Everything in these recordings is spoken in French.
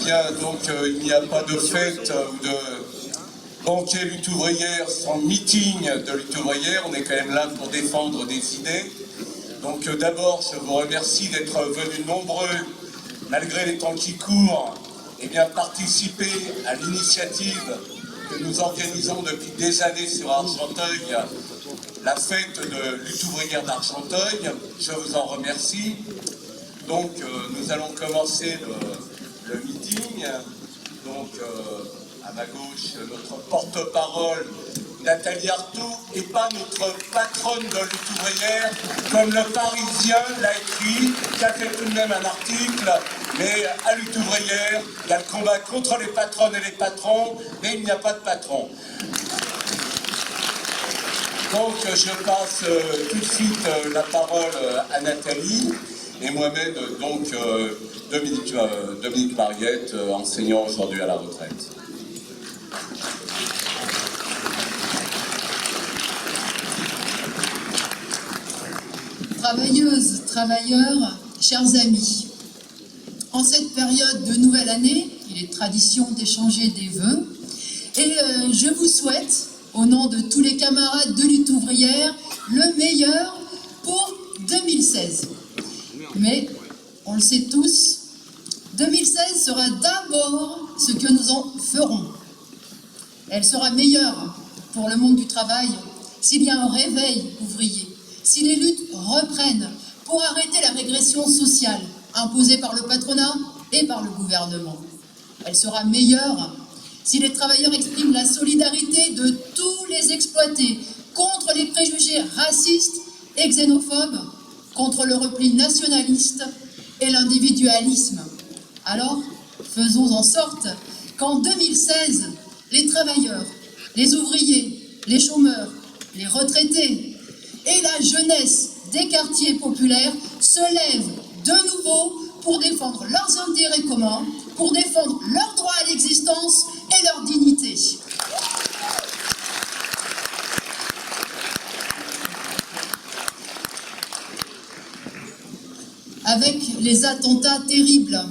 bien, donc, il n'y a pas de fête ou de banquet lutte ouvrière sans meeting de lutte ouvrière. On est quand même là pour défendre des idées. Donc, d'abord, je vous remercie d'être venus nombreux, malgré les temps qui courent, et bien participer à l'initiative que nous organisons depuis des années sur Argenteuil, la fête de lutte ouvrière d'Argenteuil. Je vous en remercie. Donc, nous allons commencer le meeting. Donc, à ma gauche, notre porte-parole, Nathalie Arthaud, et pas notre patronne de lutte ouvrière, comme le Parisien l'a écrit, qui a fait tout de même un article, mais à lutte ouvrière, il y a le combat contre les patronnes et les patrons, mais il n'y a pas de patron. Donc, je passe tout de suite la parole à Nathalie. Et moi-même, donc, Dominique Mariette, enseignant aujourd'hui à la retraite. Travailleuses, travailleurs, chers amis, en cette période de nouvelle année, il est tradition d'échanger des vœux, et je vous souhaite, au nom de tous les camarades de lutte ouvrière, le meilleur pour 2016. Mais, on le sait tous, 2016 sera d'abord ce que nous en ferons. Elle sera meilleure pour le monde du travail s'il y a un réveil ouvrier, si les luttes reprennent pour arrêter la régression sociale imposée par le patronat et par le gouvernement. Elle sera meilleure si les travailleurs expriment la solidarité de tous les exploités contre les préjugés racistes et xénophobes, contre le repli nationaliste et l'individualisme. Alors, faisons en sorte qu'en 2016, les travailleurs, les ouvriers, les chômeurs, les retraités et la jeunesse des quartiers populaires se lèvent de nouveau pour défendre leurs intérêts communs, pour défendre leur droit à l'existence et leur dignité. Avec les attentats terribles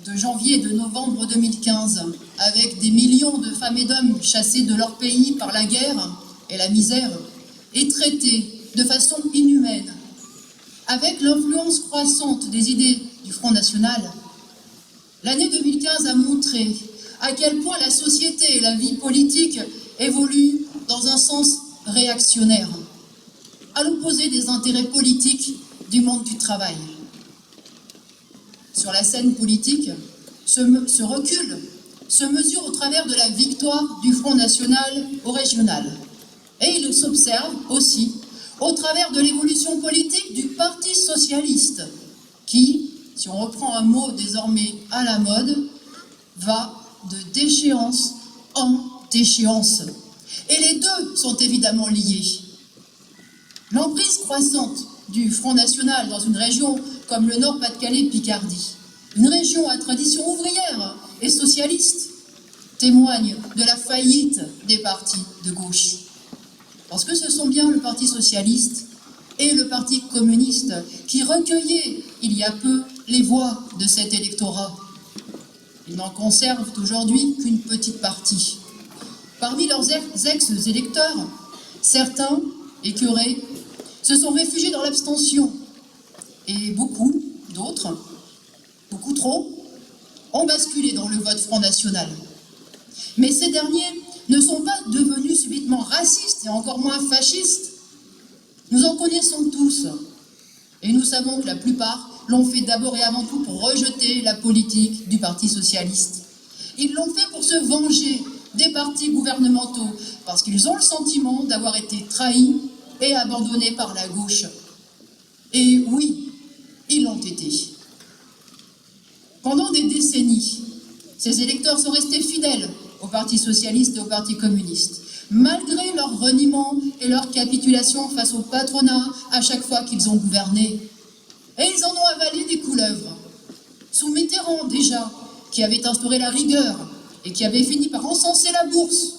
de janvier et de novembre 2015, avec des millions de femmes et d'hommes chassés de leur pays par la guerre et la misère, et traités de façon inhumaine, avec l'influence croissante des idées du Front National, l'année 2015 a montré à quel point la société et la vie politique évoluent dans un sens réactionnaire, à l'opposé des intérêts politiques du monde du travail. Sur la scène politique, ce recul se mesure au travers de la victoire du Front National au régional. Et il s'observe aussi au travers de l'évolution politique du Parti Socialiste, qui, si on reprend un mot désormais à la mode, va de déchéance en déchéance. Et les deux sont évidemment liés. L'emprise croissante du Front National dans une région comme le Nord-Pas-de-Calais-Picardie, une région à tradition ouvrière et socialiste, témoigne de la faillite des partis de gauche. Parce que ce sont bien le Parti Socialiste et le Parti Communiste qui recueillaient il y a peu les voix de cet électorat. Ils n'en conservent aujourd'hui qu'une petite partie. Parmi leurs ex-électeurs, certains, écœurés, se sont réfugiés dans l'abstention. Et beaucoup d'autres, beaucoup trop, ont basculé dans le vote Front National. Mais ces derniers ne sont pas devenus subitement racistes et encore moins fascistes. Nous en connaissons tous. Et nous savons que la plupart l'ont fait d'abord et avant tout pour rejeter la politique du Parti Socialiste. Ils l'ont fait pour se venger des partis gouvernementaux, parce qu'ils ont le sentiment d'avoir été trahis et abandonnés par la gauche. Et oui, ils l'ont été. Pendant des décennies, ces électeurs sont restés fidèles au Parti Socialiste et au Parti Communiste, malgré leur reniement et leur capitulation face au patronat à chaque fois qu'ils ont gouverné. Et ils en ont avalé des couleuvres. Sous Mitterrand déjà, qui avait instauré la rigueur et qui avait fini par encenser la bourse.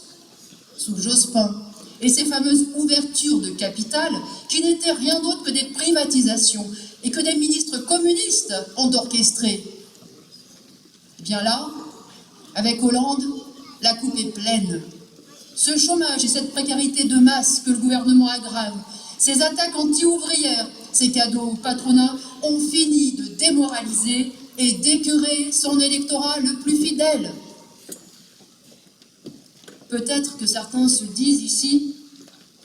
Sous Jospin et ses fameuses ouvertures de capital qui n'étaient rien d'autre que des privatisations et que des ministres communistes ont orchestrées. Bien là, avec Hollande, la coupe est pleine. Ce chômage et cette précarité de masse que le gouvernement aggrave, ces attaques anti-ouvrières, ces cadeaux au patronat ont fini de démoraliser et d'écœurer son électorat le plus fidèle. Peut-être que certains se disent ici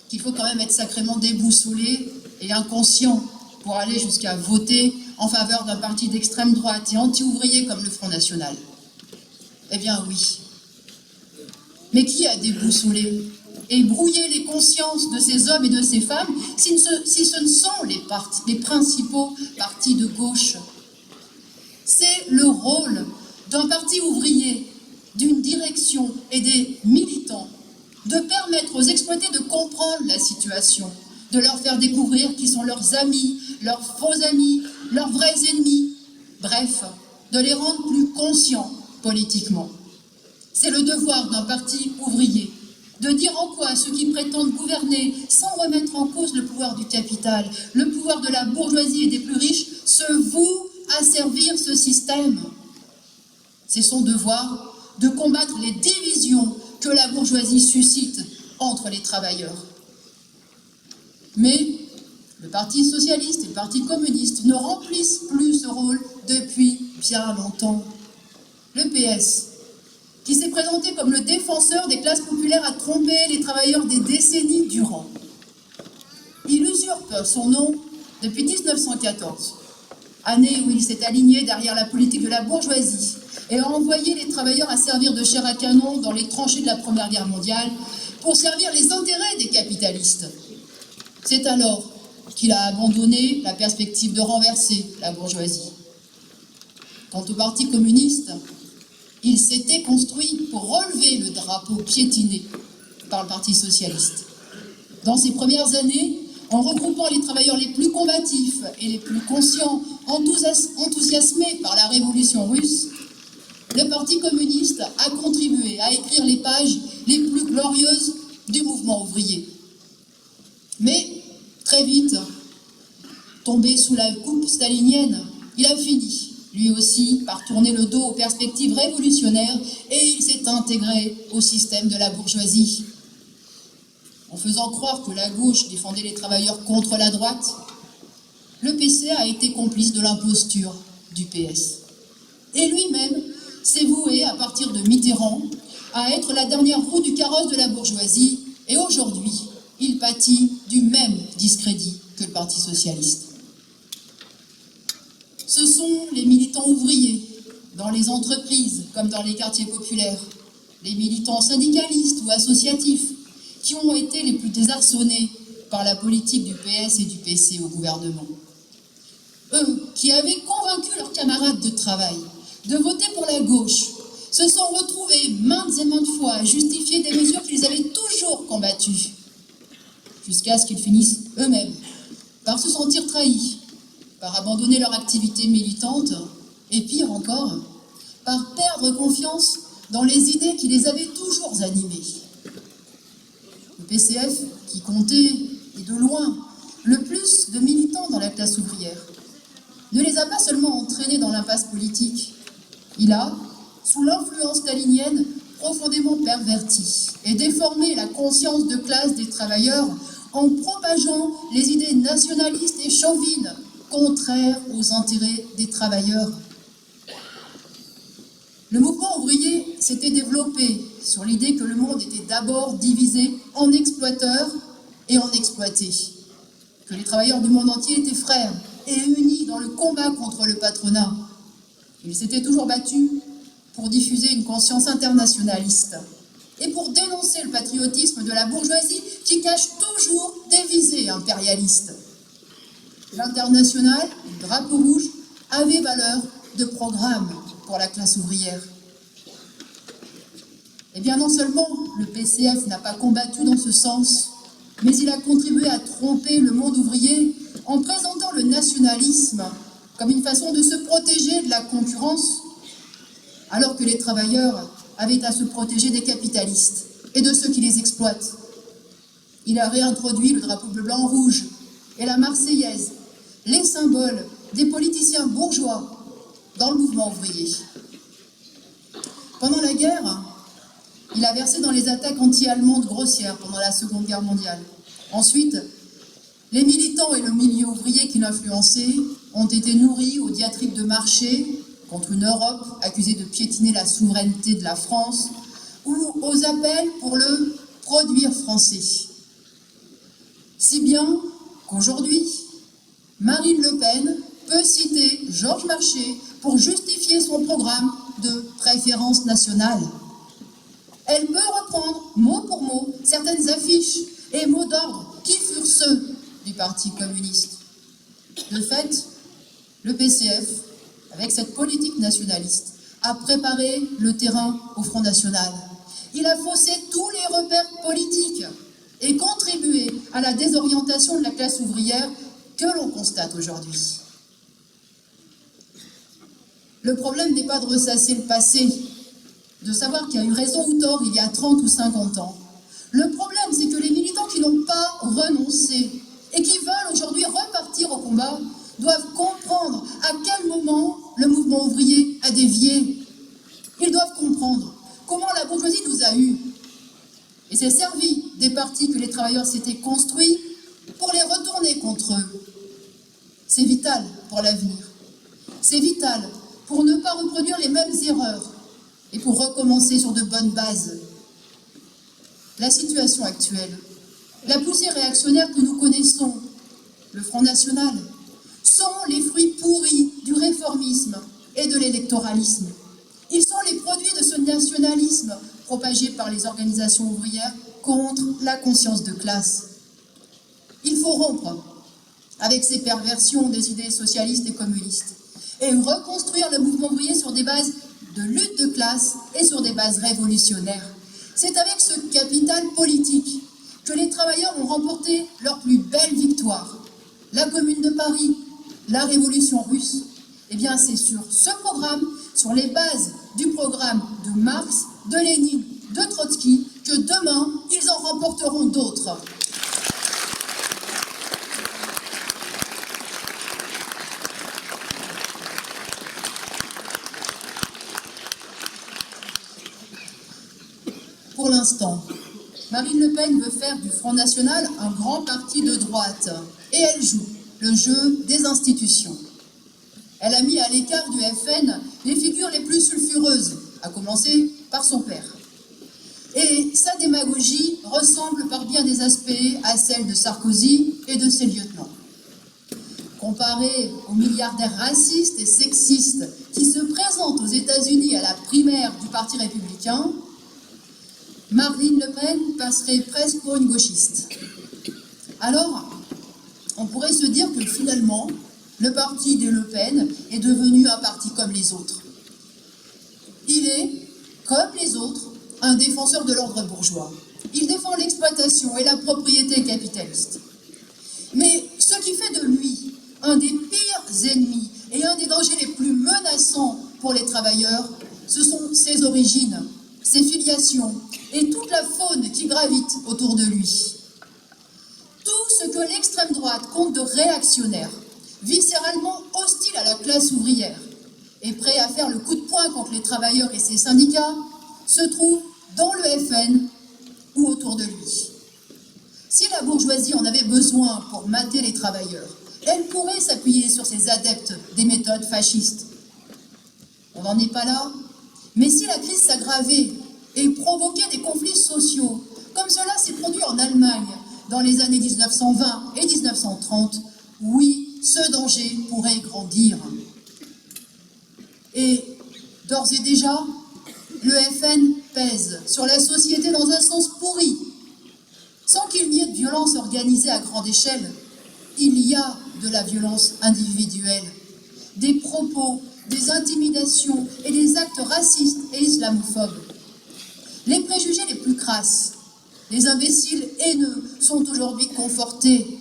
qu'il faut quand même être sacrément déboussolé et inconscient pour aller jusqu'à voter en faveur d'un parti d'extrême droite et anti-ouvrier comme le Front National. Eh bien oui. Mais qui a déboussolé et brouillé les consciences de ces hommes et de ces femmes si ce ne sont les principaux partis de gauche? C'est le rôle d'un parti ouvrier, d'une direction et des militants de permettre aux exploités de comprendre la situation, de leur faire découvrir qui sont leurs amis, leurs faux amis, leurs vrais ennemis, bref, de les rendre plus conscients politiquement. C'est le devoir d'un parti ouvrier de dire en quoi ceux qui prétendent gouverner sans remettre en cause le pouvoir du capital, le pouvoir de la bourgeoisie et des plus riches, se vouent à servir ce système. C'est son devoir de combattre les divisions que la bourgeoisie suscite entre les travailleurs. Mais le Parti socialiste et le Parti communiste ne remplissent plus ce rôle depuis bien longtemps. Le PS, qui s'est présenté comme le défenseur des classes populaires, a trompé les travailleurs des décennies durant. Il usurpe son nom depuis 1914, année où il s'est aligné derrière la politique de la bourgeoisie et a envoyé les travailleurs à servir de chair à canon dans les tranchées de la Première Guerre mondiale pour servir les intérêts des capitalistes. C'est alors qu'il a abandonné la perspective de renverser la bourgeoisie. Quant au Parti communiste, il s'était construit pour relever le drapeau piétiné par le Parti socialiste. Dans ses premières années, en regroupant les travailleurs les plus combatifs et les plus conscients, enthousiasmés par la révolution russe, le Parti communiste a contribué à écrire les pages les plus glorieuses du mouvement ouvrier. Mais, très vite, tombé sous la coupe stalinienne, il a fini, lui aussi, par tourner le dos aux perspectives révolutionnaires et il s'est intégré au système de la bourgeoisie. En faisant croire que la gauche défendait les travailleurs contre la droite, le PCA a été complice de l'imposture du PS. Et lui-même s'est voué, à partir de Mitterrand, à être la dernière roue du carrosse de la bourgeoisie, et aujourd'hui, il pâtit du même discrédit que le Parti socialiste. Ce sont les militants ouvriers, dans les entreprises comme dans les quartiers populaires, les militants syndicalistes ou associatifs, qui ont été les plus désarçonnés par la politique du PS et du PC au gouvernement. Eux, qui avaient convaincu leurs camarades de travail de voter pour la gauche, se sont retrouvés maintes et maintes fois à justifier des mesures qu'ils avaient toujours combattues, jusqu'à ce qu'ils finissent eux-mêmes par se sentir trahis, par abandonner leur activité militante, et pire encore, par perdre confiance dans les idées qui les avaient toujours animés. Le PCF, qui comptait, et de loin, le plus de militants dans la classe ouvrière, ne les a pas seulement entraînés dans l'impasse politique, il a, sous l'influence stalinienne, profondément perverti et déformé la conscience de classe des travailleurs en propageant les idées nationalistes et chauvines contraires aux intérêts des travailleurs. Le mouvement ouvrier s'était développé sur l'idée que le monde était d'abord divisé en exploiteurs et en exploités, que les travailleurs du monde entier étaient frères et unis dans le combat contre le patronat. Il s'était toujours battu pour diffuser une conscience internationaliste et pour dénoncer le patriotisme de la bourgeoisie qui cache toujours des visées impérialistes. L'international, le drapeau rouge, avait valeur de programme pour la classe ouvrière. Eh bien, non seulement le PCF n'a pas combattu dans ce sens, mais il a contribué à tromper le monde ouvrier en présentant le nationalisme comme une façon de se protéger de la concurrence, alors que les travailleurs avaient à se protéger des capitalistes et de ceux qui les exploitent. Il a réintroduit le drapeau bleu, blanc, rouge et la Marseillaise, les symboles des politiciens bourgeois dans le mouvement ouvrier. Pendant la guerre, il a versé dans les attaques anti-allemandes grossières pendant la Seconde Guerre mondiale. Ensuite, les militants et le milieu ouvrier qui l'influençaient ont été nourris aux diatribes de marché contre une Europe accusée de piétiner la souveraineté de la France ou aux appels pour le produire français. Si bien qu'aujourd'hui, Marine Le Pen peut citer Georges Marchais pour justifier son programme de préférence nationale. Elle peut reprendre mot pour mot certaines affiches et mots d'ordre qui furent ceux du Parti communiste. De fait, le PCF, avec cette politique nationaliste, a préparé le terrain au Front National. Il a faussé tous les repères politiques et contribué à la désorientation de la classe ouvrière que l'on constate aujourd'hui. Le problème n'est pas de ressasser le passé, de savoir qu'il y a eu raison ou tort il y a 30 ou 50 ans. Le problème, c'est que les militants qui n'ont pas renoncé et qui veulent aujourd'hui repartir au combat doivent comprendre à quel moment le mouvement ouvrier a dévié. Ils doivent comprendre comment la bourgeoisie nous a eus et s'est servi des partis que les travailleurs s'étaient construits pour les retourner contre eux. C'est vital pour l'avenir. C'est vital pour ne pas reproduire les mêmes erreurs et pour recommencer sur de bonnes bases. La situation actuelle, la poussée réactionnaire que nous connaissons, le Front National, sont les fruits pourris du réformisme et de l'électoralisme. Ils sont les produits de ce nationalisme propagé par les organisations ouvrières contre la conscience de classe. Il faut rompre avec ces perversions des idées socialistes et communistes et reconstruire le mouvement ouvrier sur des bases de lutte de classe et sur des bases révolutionnaires. C'est avec ce capital politique que les travailleurs ont remporté leur plus belle victoire. La Commune de Paris, la Révolution russe. Eh bien, c'est sur ce programme, sur les bases du programme de Marx, de Lénine, de Trotsky, que demain, ils en remporteront d'autres. Pour l'instant, Marine Le Pen veut faire du Front National un grand parti de droite et elle joue le jeu des institutions. Elle a mis à l'écart du FN les figures les plus sulfureuses, à commencer par son père. Et sa démagogie ressemble par bien des aspects à celle de Sarkozy et de ses lieutenants. Comparée aux milliardaires racistes et sexistes qui se présentent aux États-Unis à la primaire du Parti républicain, Marine Le Pen passerait presque pour une gauchiste. Alors, on pourrait se dire que finalement, le parti des Le Pen est devenu un parti comme les autres. Il est, comme les autres, un défenseur de l'ordre bourgeois. Il défend l'exploitation et la propriété capitaliste. Mais ce qui fait de lui un des pires ennemis et un des dangers les plus menaçants pour les travailleurs, ce sont ses origines, ses filiations et toute la faune qui gravite autour de lui. Tout ce que l'extrême droite compte de réactionnaire, viscéralement hostile à la classe ouvrière et prêt à faire le coup de poing contre les travailleurs et ses syndicats, se trouve dans le FN ou autour de lui. Si la bourgeoisie en avait besoin pour mater les travailleurs, elle pourrait s'appuyer sur ses adeptes des méthodes fascistes. On n'en est pas là, mais si la crise s'aggravait et provoquait des conflits sociaux, comme cela s'est produit en Allemagne dans les années 1920 et 1930, oui, ce danger pourrait grandir. Et d'ores et déjà, le FN pèse sur la société dans un sens pourri. Sans qu'il n'y ait de violence organisée à grande échelle, il y a de la violence individuelle, des propos, des intimidations et des actes racistes et islamophobes. Les préjugés les plus crasses, les imbéciles haineux sont aujourd'hui confortés.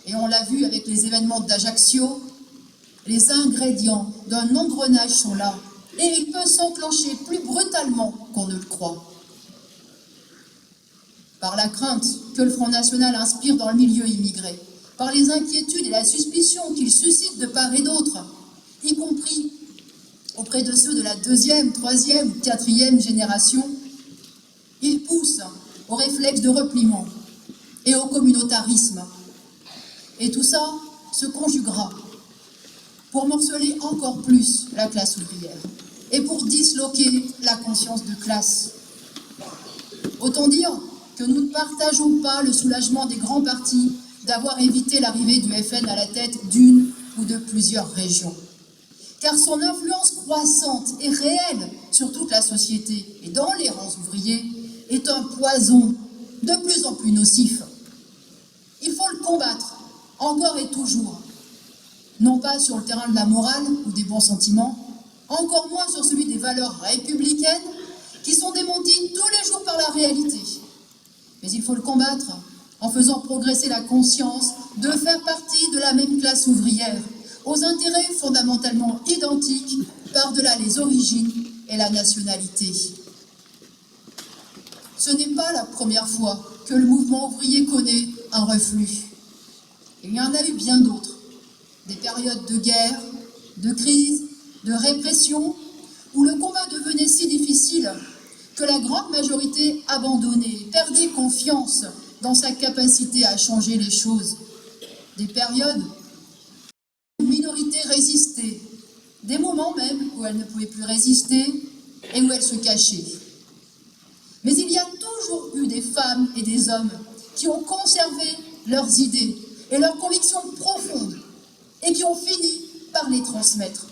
Et on l'a vu avec les événements d'Ajaccio, les ingrédients d'un engrenage sont là. Et il peut s'enclencher plus brutalement qu'on ne le croit. Par la crainte que le Front National inspire dans le milieu immigré, par les inquiétudes et la suspicion qu'il suscite de part et d'autre, y compris auprès de ceux de la deuxième, troisième ou quatrième génération, il pousse au réflexe de repliement et au communautarisme. Et tout ça se conjuguera pour morceler encore plus la classe ouvrière et pour disloquer la conscience de classe. Autant dire que nous ne partageons pas le soulagement des grands partis d'avoir évité l'arrivée du FN à la tête d'une ou de plusieurs régions. Car son influence croissante et réelle sur toute la société et dans les rangs ouvriers est un poison de plus en plus nocif. Il faut le combattre, encore et toujours, non pas sur le terrain de la morale ou des bons sentiments, encore moins sur celui des valeurs républicaines qui sont démenties tous les jours par la réalité. Mais il faut le combattre en faisant progresser la conscience de faire partie de la même classe ouvrière, aux intérêts fondamentalement identiques par-delà les origines et la nationalité. Ce n'est pas la première fois que le mouvement ouvrier connaît un reflux. Il y en a eu bien d'autres. Des périodes de guerre, de crise, de répression, où le combat devenait si difficile que la grande majorité abandonnait, perdait confiance dans sa capacité à changer les choses. Des périodes où une minorité résistait, des moments même où elle ne pouvait plus résister et où elle se cachait. Mais il y a toujours eu des femmes et des hommes qui ont conservé leurs idées et leurs convictions profondes et qui ont fini par les transmettre.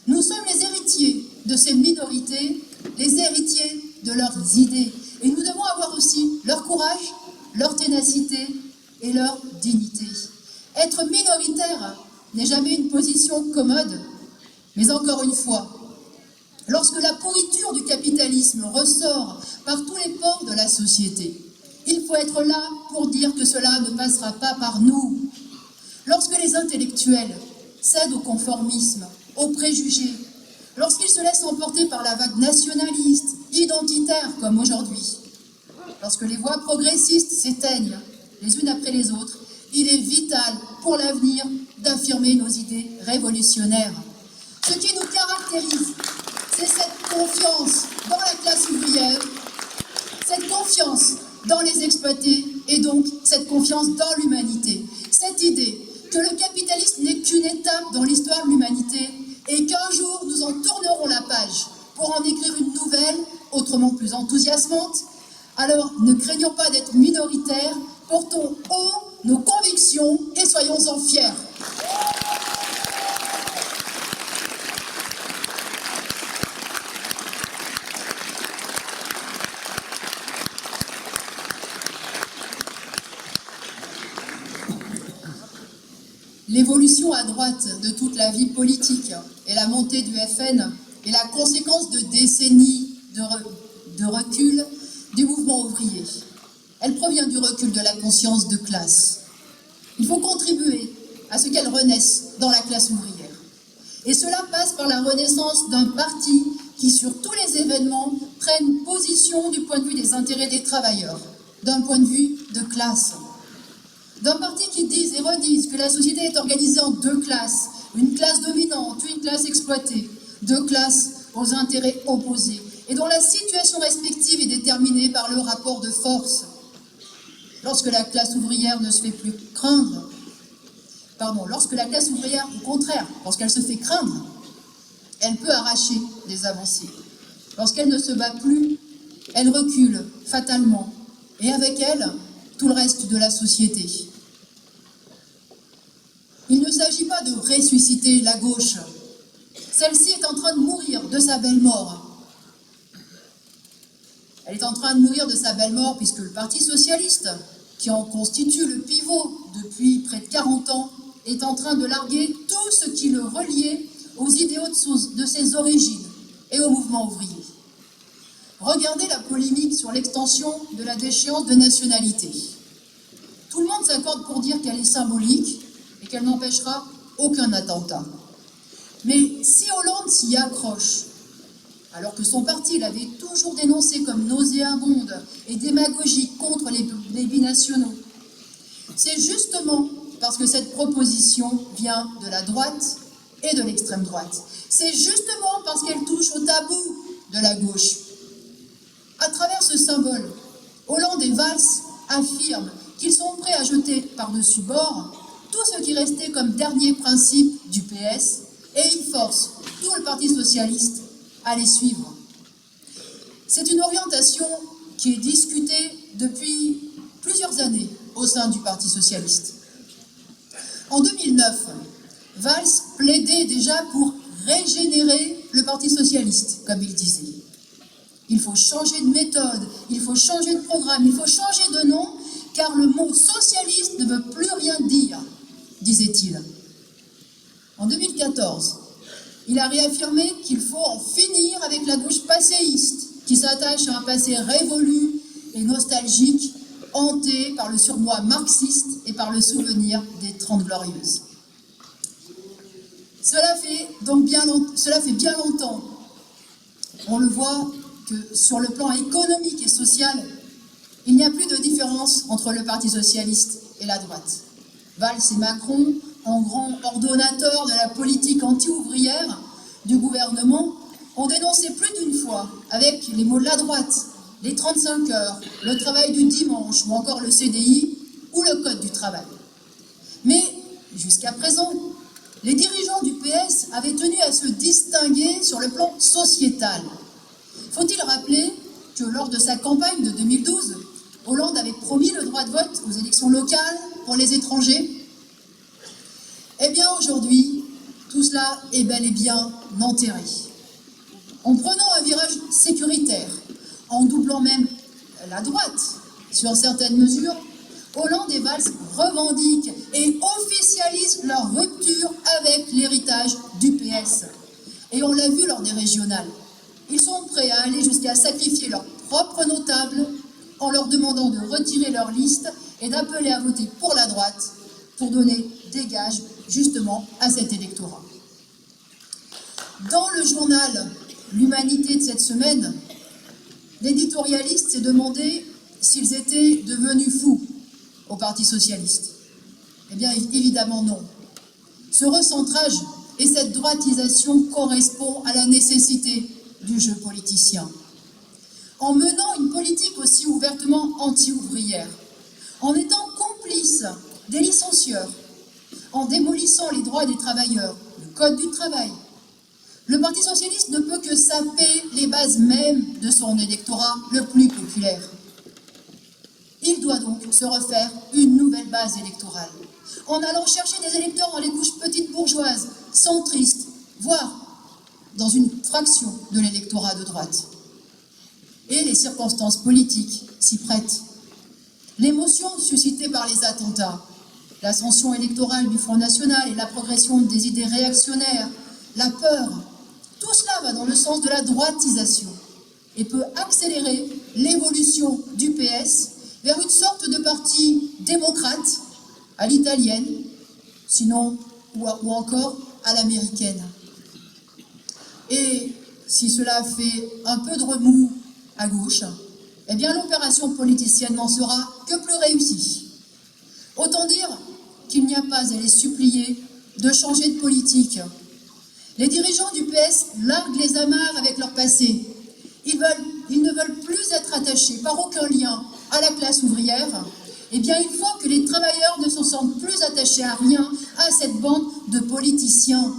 Nous sommes les héritiers de ces minorités, les héritiers de leurs idées. Et nous devons avoir aussi leur courage, leur ténacité et leur dignité. Être minoritaire n'est jamais une position commode, mais encore une fois, lorsque la pourriture du capitalisme ressort par tous les pores de la société, il faut être là pour dire que cela ne passera pas par nous. Lorsque les intellectuels cèdent au conformisme, aux préjugés, lorsqu'ils se laissent emporter par la vague nationaliste, identitaire comme aujourd'hui, lorsque les voix progressistes s'éteignent les unes après les autres, il est vital pour l'avenir d'affirmer nos idées révolutionnaires. Ce qui nous caractérise, c'est cette confiance dans la classe ouvrière, cette confiance dans les exploités et donc cette confiance dans l'humanité. Cette idée que le capitalisme n'est qu'une étape dans l'histoire de l'humanité et qu'un jour nous en tournerons la page pour en écrire une nouvelle, autrement plus enthousiasmante. Alors ne craignons pas d'être minoritaires, portons haut nos convictions et soyons-en fiers. L'évolution à droite de toute la vie politique et la montée du FN est la conséquence de décennies de recul du mouvement ouvrier. Elle provient du recul de la conscience de classe. Il faut contribuer à ce qu'elle renaisse dans la classe ouvrière. Et cela passe par la renaissance d'un parti qui, sur tous les événements, prenne position du point de vue des intérêts des travailleurs, d'un point de vue de classe. D'un parti qui dise et redise que la société est organisée en deux classes, une classe dominante, une classe exploitée, deux classes aux intérêts opposés, et dont la situation respective est déterminée par le rapport de force. Lorsque la classe ouvrière ne se fait plus craindre, lorsque la classe ouvrière, au contraire, lorsqu'elle se fait craindre, elle peut arracher des avancées. Lorsqu'elle ne se bat plus, elle recule fatalement, et avec elle, tout le reste de la société. Il ne s'agit pas de ressusciter la gauche. Celle-ci est en train de mourir de sa belle mort. Elle est en train de mourir de sa belle mort puisque le Parti socialiste, qui en constitue le pivot depuis près de 40 ans, est en train de larguer tout ce qui le reliait aux idéaux de ses origines et au mouvement ouvrier. Regardez la polémique sur l'extension de la déchéance de nationalité. Tout le monde s'accorde pour dire qu'elle est symbolique et qu'elle n'empêchera aucun attentat. Mais si Hollande s'y accroche, alors que son parti l'avait toujours dénoncé comme nauséabonde et démagogique contre les binationaux, c'est justement parce que cette proposition vient de la droite et de l'extrême droite. C'est justement parce qu'elle touche au tabou de la gauche. À travers ce symbole, Hollande et Valls affirment qu'ils sont prêts à jeter par-dessus bord tout ce qui restait comme dernier principe du PS et ils forcent tout le Parti socialiste à les suivre. C'est une orientation qui est discutée depuis plusieurs années au sein du Parti socialiste. En 2009, Valls plaidait déjà pour régénérer le Parti socialiste, comme il disait. Il faut changer de méthode, il faut changer de programme, il faut changer de nom, car le mot socialiste ne veut plus rien dire, disait-il. En 2014, il a réaffirmé qu'il faut en finir avec la gauche passéiste, qui s'attache à un passé révolu et nostalgique, hanté par le surmoi marxiste et par le souvenir des 30 Glorieuses. Cela fait bien longtemps. On le voit que sur le plan économique et social, il n'y a plus de différence entre le Parti socialiste et la droite. Valls et Macron, en grands ordonnateurs de la politique anti-ouvrière du gouvernement, ont dénoncé plus d'une fois, avec les mots de la droite, les 35 heures, le travail du dimanche ou encore le CDI ou le code du travail. Mais jusqu'à présent, les dirigeants du PS avaient tenu à se distinguer sur le plan sociétal. Faut-il rappeler que lors de sa campagne de 2012, Hollande avait promis le droit de vote aux élections locales pour les étrangers? Eh bien aujourd'hui, tout cela est bel et bien enterré. En prenant un virage sécuritaire, en doublant même la droite sur certaines mesures, Hollande et Valls revendiquent et officialisent leur rupture avec l'héritage du PS. Et on l'a vu lors des régionales. Ils sont prêts à aller jusqu'à sacrifier leurs propres notables en leur demandant de retirer leur liste et d'appeler à voter pour la droite pour donner des gages justement à cet électorat. Dans le journal L'Humanité de cette semaine, l'éditorialiste s'est demandé s'ils étaient devenus fous au Parti socialiste. Eh bien, évidemment non. Ce recentrage et cette droitisation correspondent à la nécessité du jeu politicien. En menant une politique aussi ouvertement anti-ouvrière, en étant complice des licencieurs, en démolissant les droits des travailleurs, le code du travail, le Parti socialiste ne peut que saper les bases mêmes de son électorat le plus populaire. Il doit donc se refaire une nouvelle base électorale, en allant chercher des électeurs dans les couches petites bourgeoises, centristes, voire dans une fraction de l'électorat de droite. Et les circonstances politiques s'y prêtent. L'émotion suscitée par les attentats, l'ascension électorale du Front National et la progression des idées réactionnaires, la peur, tout cela va dans le sens de la droitisation et peut accélérer l'évolution du PS vers une sorte de parti démocrate à l'italienne, sinon ou encore à l'américaine. Et si cela fait un peu de remous à gauche, eh bien l'opération politicienne n'en sera que plus réussie. Autant dire qu'il n'y a pas à les supplier de changer de politique. Les dirigeants du PS larguent les amarres avec leur passé. Ils ne veulent plus être attachés par aucun lien à la classe ouvrière. Eh bien, il faut que les travailleurs ne se sentent plus attachés à rien, à cette bande de politiciens.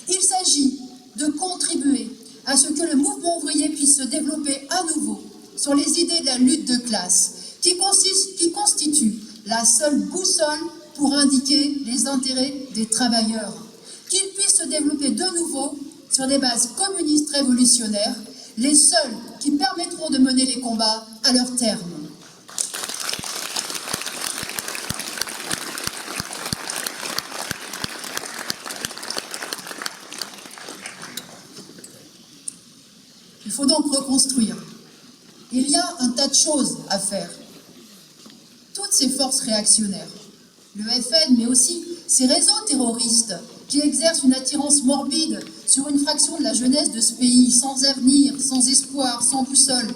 Il s'agit de contribuer à ce que le mouvement ouvrier puisse se développer à nouveau sur les idées de la lutte de classe, qui constitue la seule boussole pour indiquer les intérêts des travailleurs, qu'il puisse se développer de nouveau sur des bases communistes révolutionnaires, les seules qui permettront de mener les combats à leur terme. Il faut donc reconstruire. Il y a un tas de choses à faire. Toutes ces forces réactionnaires, le FN, mais aussi ces réseaux terroristes qui exercent une attirance morbide sur une fraction de la jeunesse de ce pays, sans avenir, sans espoir, sans boussole,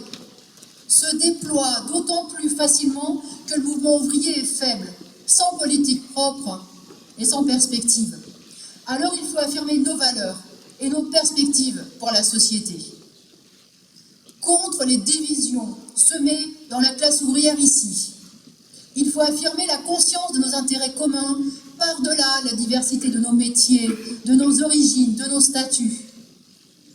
se déploient d'autant plus facilement que le mouvement ouvrier est faible, sans politique propre et sans perspective. Alors il faut affirmer nos valeurs et nos perspectives pour la société. Contre les divisions semées dans la classe ouvrière ici, il faut affirmer la conscience de nos intérêts communs par-delà la diversité de nos métiers, de nos origines, de nos statuts.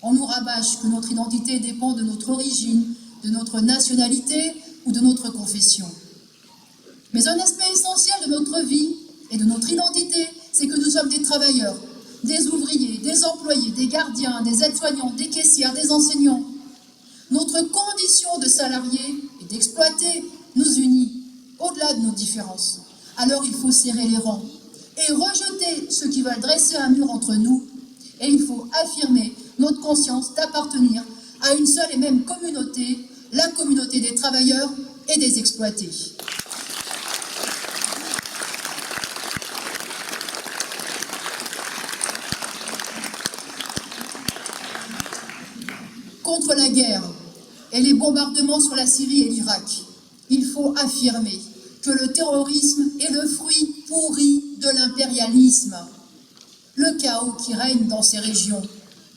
On nous rabâche que notre identité dépend de notre origine, de notre nationalité ou de notre confession. Mais un aspect essentiel de notre vie et de notre identité, c'est que nous sommes des travailleurs, des ouvriers, des employés, des gardiens, des aides-soignants, des caissières, des enseignants. Notre condition de salariés et d'exploités nous unit, au-delà de nos différences. Alors il faut serrer les rangs et rejeter ceux qui veulent dresser un mur entre nous. Et il faut affirmer notre conscience d'appartenir à une seule et même communauté, la communauté des travailleurs et des exploités. Contre la guerre et les bombardements sur la Syrie et l'Irak, il faut affirmer que le terrorisme est le fruit pourri de l'impérialisme. Le chaos qui règne dans ces régions,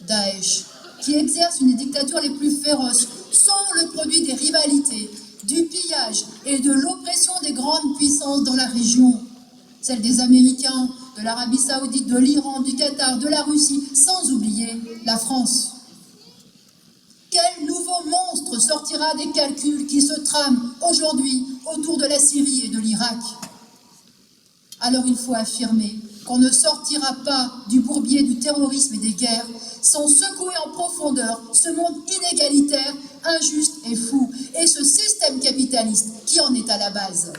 Daesh, qui exerce une des dictatures les plus féroces, sont le produit des rivalités, du pillage et de l'oppression des grandes puissances dans la région. Celles des Américains, de l'Arabie Saoudite, de l'Iran, du Qatar, de la Russie, sans oublier la France. Quel nouveau monstre sortira des calculs qui se trament aujourd'hui autour de la Syrie et de l'Irak? Alors il faut affirmer qu'on ne sortira pas du bourbier du terrorisme et des guerres sans secouer en profondeur ce monde inégalitaire, injuste et fou, et ce système capitaliste qui en est à la base.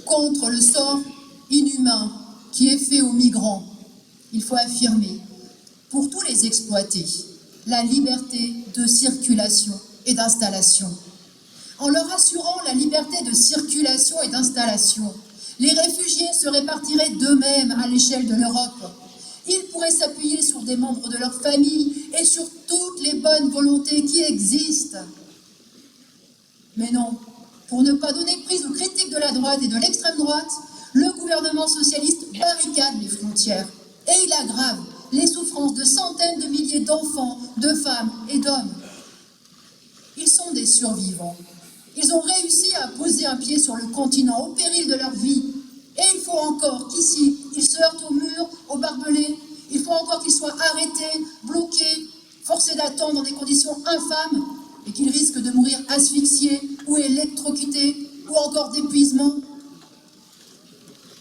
Contre le sort inhumain qui est fait aux migrants, il faut affirmer, pour tous les exploités, la liberté de circulation et d'installation. En leur assurant la liberté de circulation et d'installation, les réfugiés se répartiraient d'eux-mêmes à l'échelle de l'Europe. Ils pourraient s'appuyer sur des membres de leur famille et sur toutes les bonnes volontés qui existent. Mais non, pour ne pas donner prise aux critiques de la droite et de l'extrême droite, le gouvernement socialiste barricade les frontières et il aggrave les souffrances de centaines de milliers d'enfants, de femmes et d'hommes. Ils sont des survivants. Ils ont réussi à poser un pied sur le continent au péril de leur vie. Et il faut encore qu'ici, ils se heurtent au mur, aux barbelés. Il faut encore qu'ils soient arrêtés, bloqués, forcés d'attendre dans des conditions infâmes et qu'ils risquent de mourir asphyxiés ou électrocutés ou encore d'épuisement.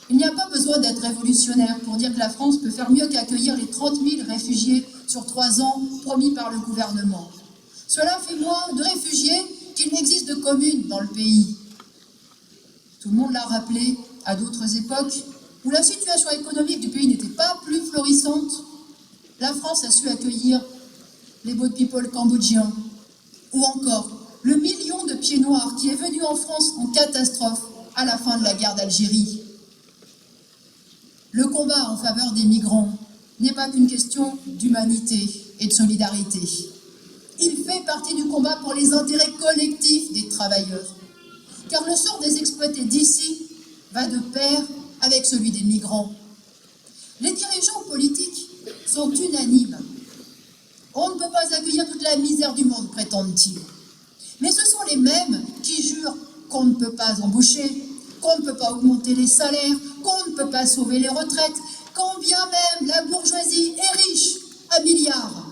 Il n'y a pas besoin d'être révolutionnaire pour dire que la France peut faire mieux qu'accueillir les 30 000 réfugiés sur 3 ans promis par le gouvernement. Cela fait moins de réfugiés qu'il n'existe de communes dans le pays. Tout le monde l'a rappelé à d'autres époques où la situation économique du pays n'était pas plus florissante. La France a su accueillir les boat people cambodgiens ou encore le million de pieds noirs qui est venu en France en catastrophe à la fin de la guerre d'Algérie. Le combat en faveur des migrants n'est pas qu'une question d'humanité et de solidarité. Il fait partie du combat pour les intérêts collectifs des travailleurs. Car le sort des exploités d'ici va de pair avec celui des migrants. Les dirigeants politiques sont unanimes. On ne peut pas accueillir toute la misère du monde, prétendent-ils. Mais ce sont les mêmes qui jurent qu'on ne peut pas embaucher, qu'on ne peut pas augmenter les salaires, qu'on ne peut pas sauver les retraites, quand bien même la bourgeoisie est riche à milliards.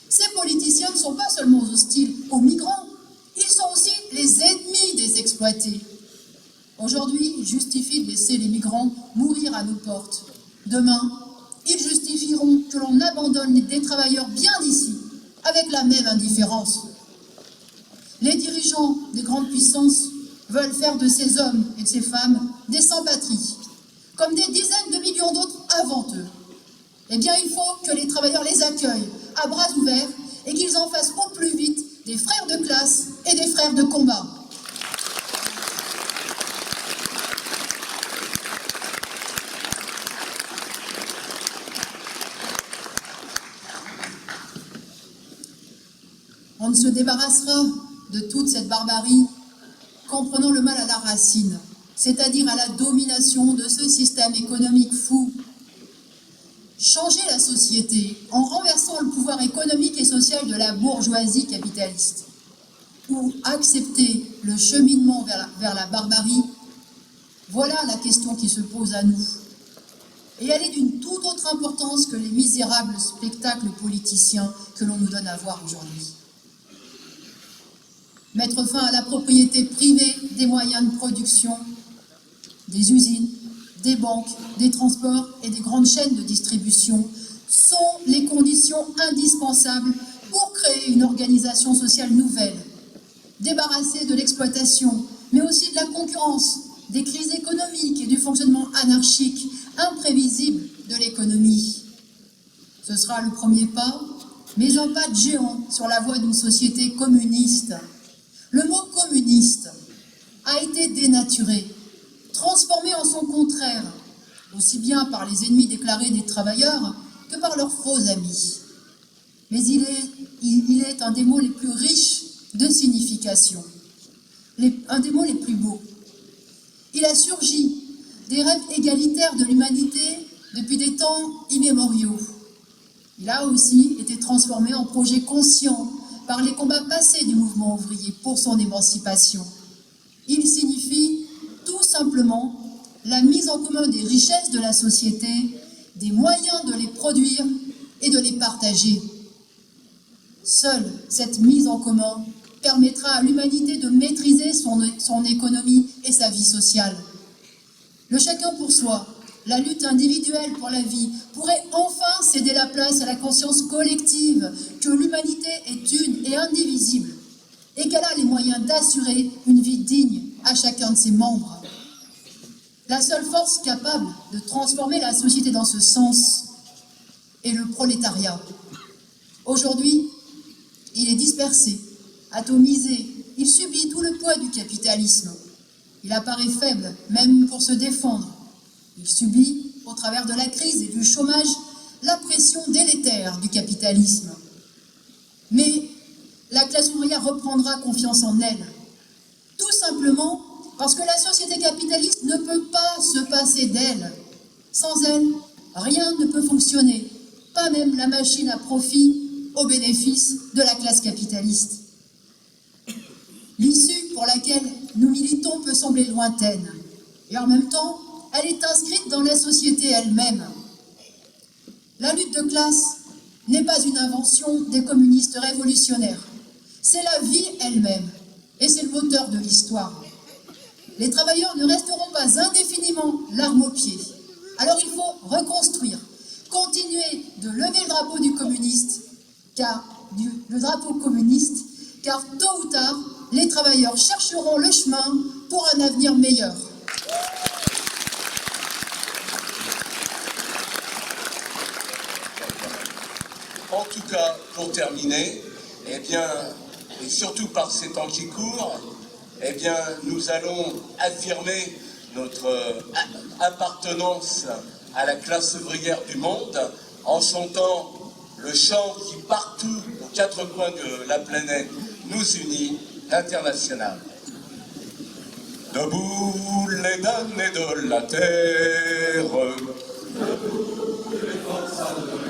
Ces politiciens ne sont pas seulement hostiles aux migrants, ils sont aussi les ennemis des exploités. Aujourd'hui, ils justifient de laisser les migrants mourir à nos portes. Demain, ils justifieront que l'on abandonne des travailleurs bien d'ici, avec la même indifférence. Les dirigeants des grandes puissances veulent faire de ces hommes et de ces femmes des sans-patrie, comme des dizaines de millions d'autres avant eux. Eh bien, il faut que les travailleurs les accueillent à bras ouverts et qu'ils en fassent au plus vite des frères de classe et des frères de combat. On ne se débarrassera de toute cette barbarie qu'en prenant le mal à la racine, c'est-à-dire à la domination de ce système économique fou. Changer la société en renversant le pouvoir économique et social de la bourgeoisie capitaliste, ou accepter le cheminement vers la barbarie, voilà la question qui se pose à nous. Et elle est d'une toute autre importance que les misérables spectacles politiciens que l'on nous donne à voir aujourd'hui. Mettre fin à la propriété privée des moyens de production, des usines, des banques, des transports et des grandes chaînes de distribution sont les conditions indispensables pour créer une organisation sociale nouvelle, débarrassée de l'exploitation, mais aussi de la concurrence, des crises économiques et du fonctionnement anarchique, imprévisible de l'économie. Ce sera le premier pas, mais un pas de géant sur la voie d'une société communiste. Le mot communiste a été dénaturé, transformé en son contraire, aussi bien par les ennemis déclarés des travailleurs que par leurs faux amis. Mais il est un des mots les plus riches de signification, un des mots les plus beaux. Il a surgi des rêves égalitaires de l'humanité depuis des temps immémoriaux. Il a aussi été transformé en projet conscient par les combats passés du mouvement ouvrier pour son émancipation. Il signifie tout simplement la mise en commun des richesses de la société, des moyens de les produire et de les partager. Seule cette mise en commun permettra à l'humanité de maîtriser son économie et sa vie sociale. Le chacun pour soi, la lutte individuelle pour la vie, pourrait enfin céder la place à la conscience collective que l'humanité est une et indivisible et qu'elle a les moyens d'assurer une vie digne à chacun de ses membres. La seule force capable de transformer la société dans ce sens est le prolétariat. Aujourd'hui, il est dispersé, atomisé, il subit tout le poids du capitalisme. Il apparaît faible, même pour se défendre. Il subit, au travers de la crise et du chômage, la pression délétère du capitalisme. Mais la classe ouvrière reprendra confiance en elle. Tout simplement parce que la société capitaliste ne peut pas se passer d'elle. Sans elle, rien ne peut fonctionner, pas même la machine à profit au bénéfice de la classe capitaliste. L'issue pour laquelle nous militons peut sembler lointaine, et en même temps, elle est inscrite dans la société elle-même. La lutte de classe n'est pas une invention des communistes révolutionnaires, c'est la vie elle-même, et c'est le moteur de l'histoire. Les travailleurs ne resteront pas indéfiniment l'arme au pied. Alors il faut reconstruire, continuer de lever le drapeau du communiste, car tôt ou tard, les travailleurs chercheront le chemin pour un avenir meilleur. En tout cas, pour terminer, eh bien, et surtout par ces temps qui courent, eh bien, nous allons affirmer notre appartenance à la classe ouvrière du monde en chantant le chant qui partout, aux quatre coins de la planète, nous unit, l'international. Debout les damnés de la terre, debout les forçats de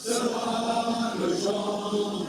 sera le genre